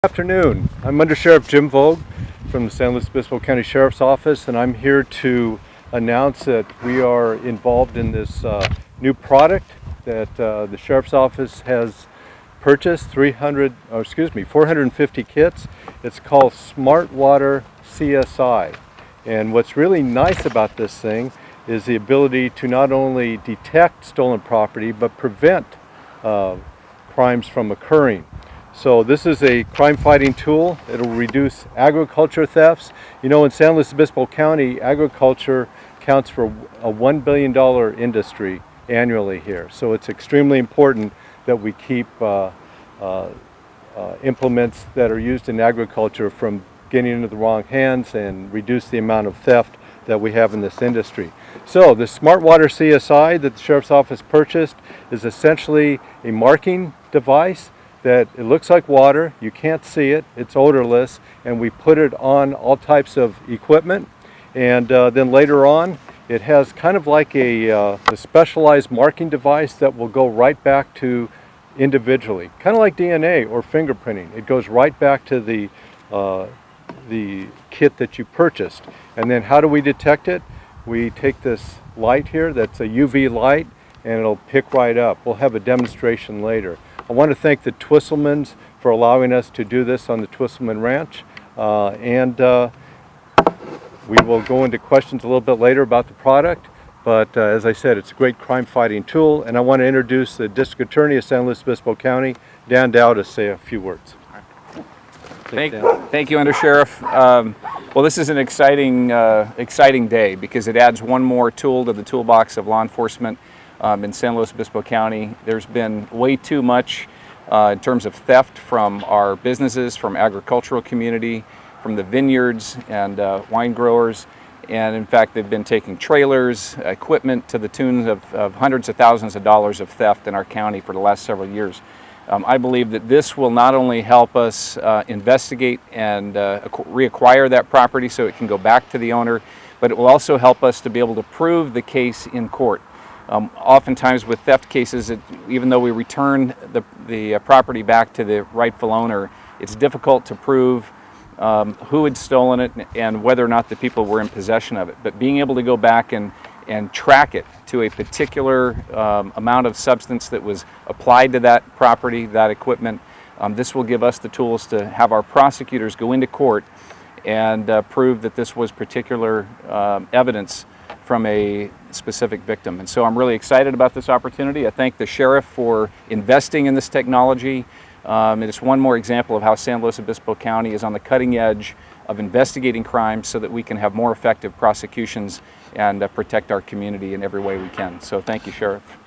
Good afternoon. I'm Under Sheriff Jim Vogt from the San Luis Obispo County Sheriff's Office, and I'm here to announce that we are involved in this new product that the Sheriff's Office has purchased 450 kits. It's called SmartWater CSI. And what's really nice about this thing is the ability to not only detect stolen property but prevent crimes from occurring. So this is a crime-fighting tool. It'll reduce agriculture thefts. You know, in San Luis Obispo County, agriculture counts for a $1 billion industry annually here. So it's extremely important that we keep implements that are used in agriculture from getting into the wrong hands and reduce the amount of theft that we have in this industry. So the SmartWater CSI that the Sheriff's Office purchased is essentially a marking device that it looks like water, you can't see it, it's odorless, and we put it on all types of equipment. And then later on, it has kind of like a specialized marking device that will go right back to individually, kind of like DNA or fingerprinting. It goes right back to the kit that you purchased. And then how do we detect it? We take this light here, that's a UV light, and it'll pick right up. We'll have a demonstration later. I want to thank the Twisselmans for allowing us to do this on the Twisselman Ranch, and we will go into questions a little bit later about the product, but as I said, it's a great crime-fighting tool, and I want to introduce the District Attorney of San Luis Obispo County, Dan Dow, to say a few words. Thank you, Under Sheriff. Well, this is an exciting day because it adds one more tool to the toolbox of law enforcement in San Luis Obispo County. There's been way too much in terms of theft from our businesses, from agricultural community, from the vineyards and wine growers. And in fact, they've been taking trailers, equipment to the tune of hundreds of thousands of dollars of theft in our county for the last several years. I believe that this will not only help us investigate and reacquire that property so it can go back to the owner, but it will also help us to be able to prove the case in court. Oftentimes with theft cases, even though we return the property back to the rightful owner, it's difficult to prove who had stolen it and whether or not the people were in possession of it. But being able to go back and track it to a particular amount of substance that was applied to that property, that equipment, this will give us the tools to have our prosecutors go into court and prove that this was particular evidence from a specific victim. And so I'm really excited about this opportunity. I thank the sheriff for investing in this technology. And it's one more example of how San Luis Obispo County is on the cutting edge of investigating crimes so that we can have more effective prosecutions and protect our community in every way we can. So thank you, Sheriff.